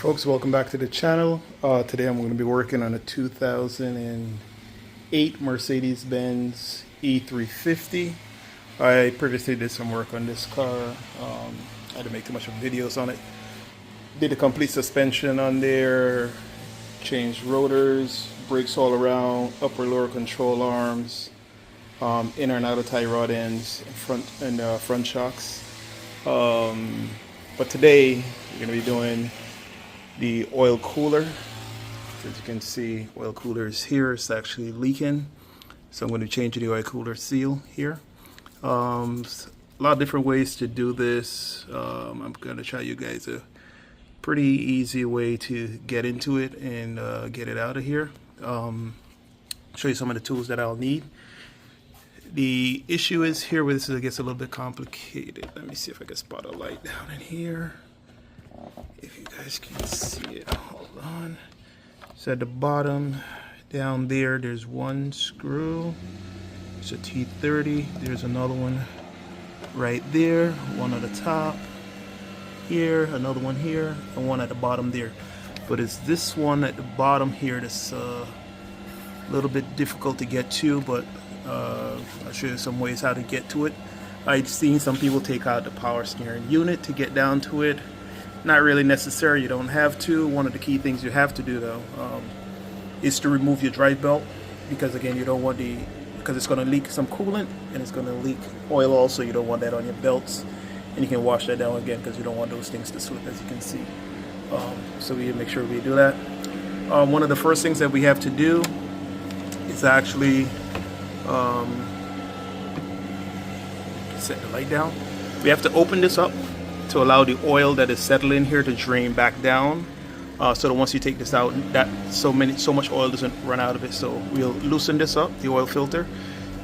Folks, welcome back to the channel. Today I'm going to be working on a 2008 Mercedes-Benz E350. I previously did some work on this car. I didn't make too much of videos on it. Did a complete suspension on there, changed rotors, brakes all around, upper lower control arms, inner and outer tie rod ends, front shocks. But today we're going to be doing the oil cooler. As you can see, oil cooler is here. It's actually leaking, so I'm going to change the oil cooler seal here. A lot of different ways to do this. I'm going to try you guys a pretty easy way to get into it and get it out of here. Show you some of the tools that I'll need. The issue is here with this, it gets a little bit complicated. Let me see if I can spot a light down in here. If you guys can see it, hold on. So at the bottom, down there, there's one screw. It's a T30. There's another one right there. One at the top here, another one here, and one at the bottom there. But it's this one at the bottom here that's a little bit difficult to get to, but I'll show you some ways how to get to it. I've seen some people take out the power steering unit to get down to it. Not really necessary, you don't have to. One of the key things you have to do though is to remove your drive belt, because again you don't want because it's going to leak some coolant and it's going to leak oil also. You don't want that on your belts, and you can wash that down again because you don't want those things to slip, as you can see. So we make sure we do that. One of the first things that we have to do is actually set the light down. We have to open this up to allow the oil that is settled in here to drain back down, so that once you take this out, that so much oil doesn't run out of it. So we'll loosen this up, the oil filter,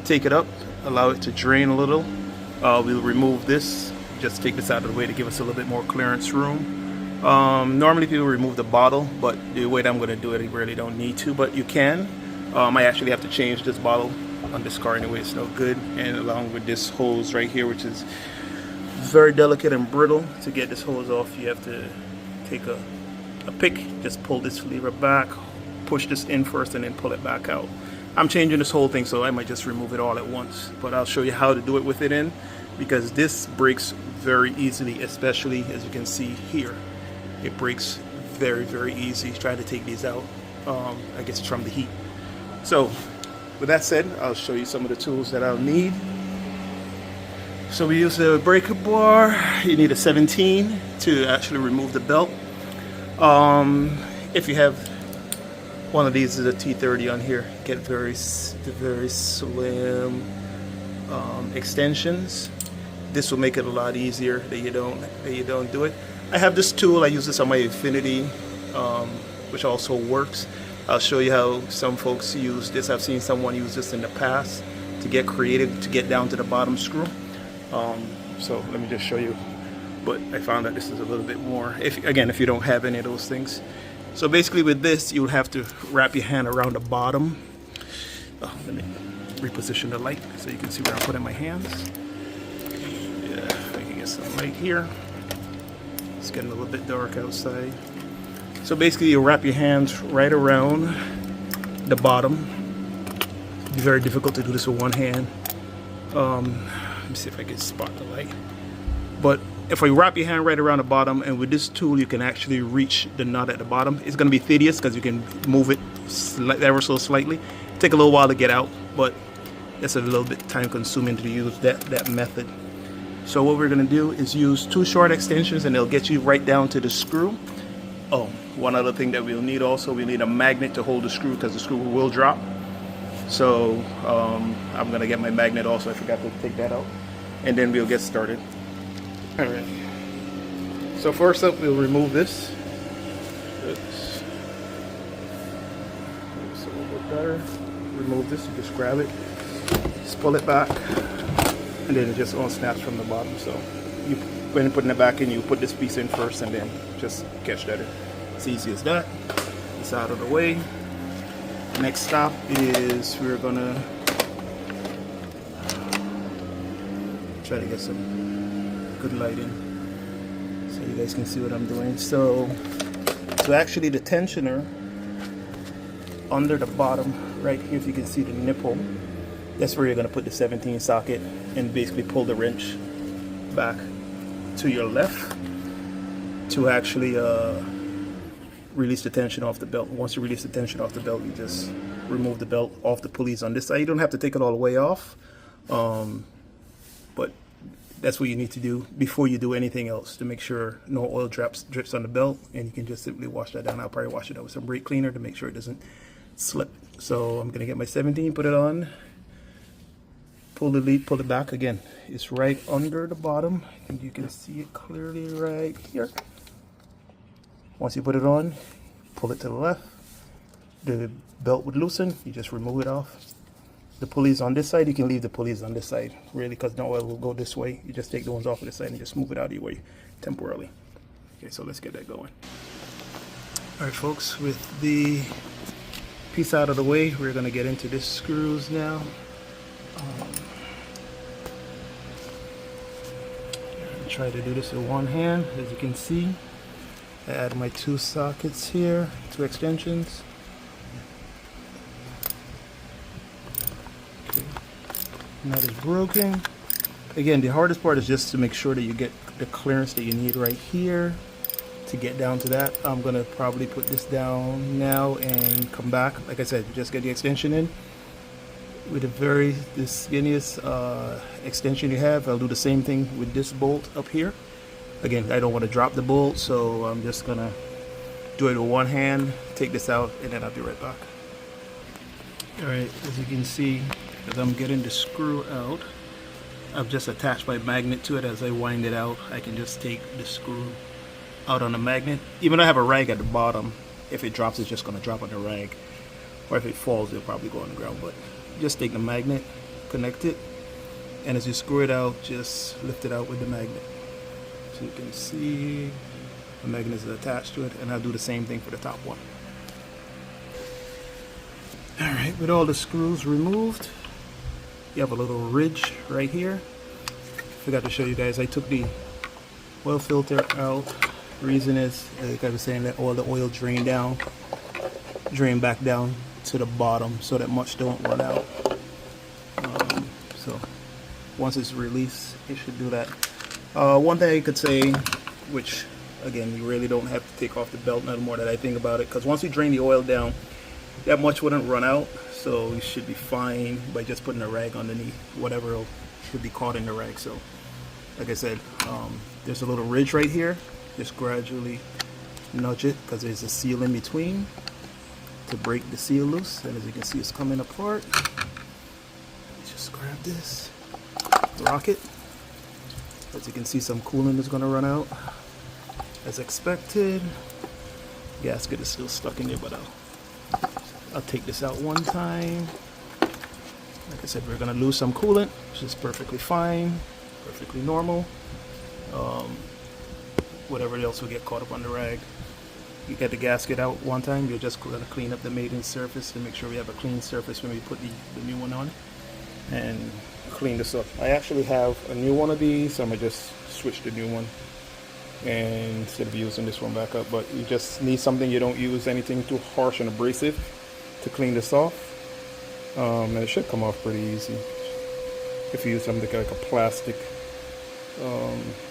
take it up, allow it to drain a little. We'll remove this, just take this out of the way to give us a little bit more clearance room. Normally people remove the bottle, but the way that I'm going to do it, you really don't need to, but you can. I actually have to change this bottle on this car anyway, it's no good, and along with this hose right here, which is very delicate and brittle. To get this hose off, you have to take a pick, just pull this lever back, push this in first, and then pull it back out. I'm changing this whole thing, so I might just remove it all at once, but I'll show you how to do it with it in, because this breaks very easily, especially as you can see here. It breaks very easy. Try to take these out. I guess it's from the heat. So with that said, I'll show you some of the tools that I'll need. So we use a breaker bar. You need a 17 to actually remove the belt. If you have one of these, is a T30 on here, get very slim extensions. This will make it a lot easier that you don't do it. I have this tool. I use this on my Infinity, which also works. I'll show you how some folks use this. I've seen someone use this in the past to get creative, to get down to the bottom screw. So let me just show you, but I found that this is a little bit more, if you don't have any of those things. So basically with this, you'll have to wrap your hand around the bottom. Let me reposition the light so you can see where I'm putting my hands. Yeah, I can get some light here. It's getting a little bit dark outside. So basically you wrap your hands right around the bottom. It's very difficult to do this with one hand. Let me see if I can spot the light. But if you wrap your hand right around the bottom, and with this tool you can actually reach the nut at the bottom. It's going to be tedious because you can move it ever so slightly. Take a little while to get out, but it's a little bit time consuming to use that method. So what we're going to do is use two short extensions, and they'll get you right down to the screw. Oh, one other thing that we'll need also, we need a magnet to hold the screw, because the screw will drop. So I'm gonna get my magnet also. I forgot to take that out, and then we'll get started. All right. So first up, we'll remove this. It's a little bit better. Remove this. You just grab it, just pull it back, and then it just all snaps from the bottom. So when putting it back in, you put this piece in first, and then just catch that. It's easy as that. It's out of the way. Next stop is we're gonna try to get some good lighting so you guys can see what I'm doing. So So actually the tensioner under the bottom right here, if you can see the nipple, that's where you're going to put the 17 socket and basically pull the wrench back to your left to actually release the tension off the belt. Once you release the tension off the belt, you just remove the belt off the pulleys on this side. You don't have to take it all the way off, but that's what you need to do before you do anything else to make sure no oil drips on the belt, and you can just simply wash that down. I'll probably wash it out with some brake cleaner to make sure it doesn't slip. So I'm gonna get my 17, put it on, pull the lead, pull it back. Again, it's right under the bottom and you can see it clearly right here. Once you put it on, pull it to the left, the belt would loosen, you just remove it off. The pulleys on this side, you can leave the pulleys on this side, really, because no oil will go this way. You just take the ones off of this side and just move it out of your way temporarily. Okay, so let's get that going. All right, folks, with the piece out of the way, we're gonna get into the screws now. Try to do this with one hand. As you can see, I add my 2 sockets here, 2 extensions. Okay, nut is broken. Again, the hardest part is just to make sure that you get the clearance that you need right here to get down to that. I'm gonna probably put this down now and come back. Like I said, just get the extension in with the skinniest extension you have. I'll do the same thing with this bolt up here. Again, I don't want to drop the bolt, so I'm just gonna do it with one hand, take this out, and then I'll be right back. All right, as you can see, as I'm getting the screw out, I've just attached my magnet to it. As I wind it out, I can just take the screw out on the magnet. Even though I have a rag at the bottom, if it drops, it's just gonna drop on the rag, or if it falls, it'll probably go on the ground. But just take the magnet, connect it, and as you screw it out, just lift it out with the magnet. So you can see the magnet is attached to it, and I'll do the same thing for the top one. All right, with all the screws removed, you have a little ridge right here. Forgot to show you guys, I took the oil filter out. Reason is, like I was saying, that all the oil drain back down to the bottom so that much don't run out. So once it's released, it should do that. One thing I could say, which again, you really don't have to take off the belt no more that I think about it, because once you drain the oil down, that much wouldn't run out, so you should be fine by just putting a rag underneath. Whatever should be caught in the rag. So like I said, there's a little ridge right here. Just gradually nudge it, because there's a seal in between to break the seal loose, and as you can see, it's coming apart. Just grab this, rock it. As you can see, some coolant is going to run out as expected. Gasket is still stuck in there, but I'll take this out one time. Like I said, we're going to lose some coolant, which is perfectly fine, perfectly normal. Whatever else will get caught up on the rag. You get the gasket out one time, you're just going to clean up the maiden surface to make sure we have a clean surface when we put the new one on, and clean this up. I actually have a new one of these, so I'm going to just switch the new one and instead of using this one back up. But you just need something, you don't use anything too harsh and abrasive to clean this off, and it should come off pretty easy. If you use something like a plastic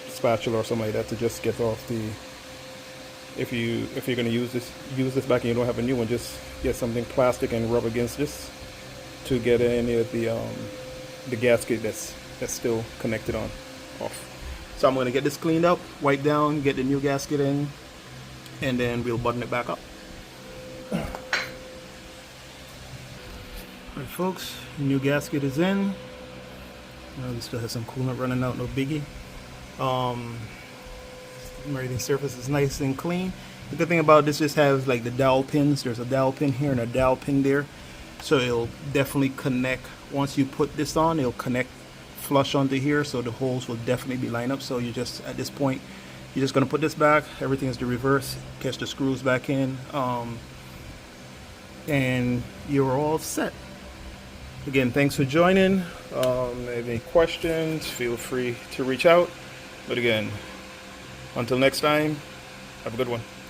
spatula or something like that to just get off the, if you're going to use this back and you don't have a new one, just get something plastic and rub against this to get any of the gasket that's still connected on off. So I'm going to get this cleaned up, wipe down, get the new gasket in, and then we'll button it back up. Alright folks, the new gasket is in. We still have some coolant running out, no biggie. Everything surface is nice and clean. The good thing about this just has like the dowel pins. There's a dowel pin here and a dowel pin there, so it'll definitely connect. Once you put this on, it'll connect flush onto here, so the holes will definitely be lined up. So you just, at this point, you're just going to put this back. Everything is the reverse. Catch the screws back in, and you're all set. Again, thanks for joining. Any questions, feel free to reach out. But again, until next time, have a good one.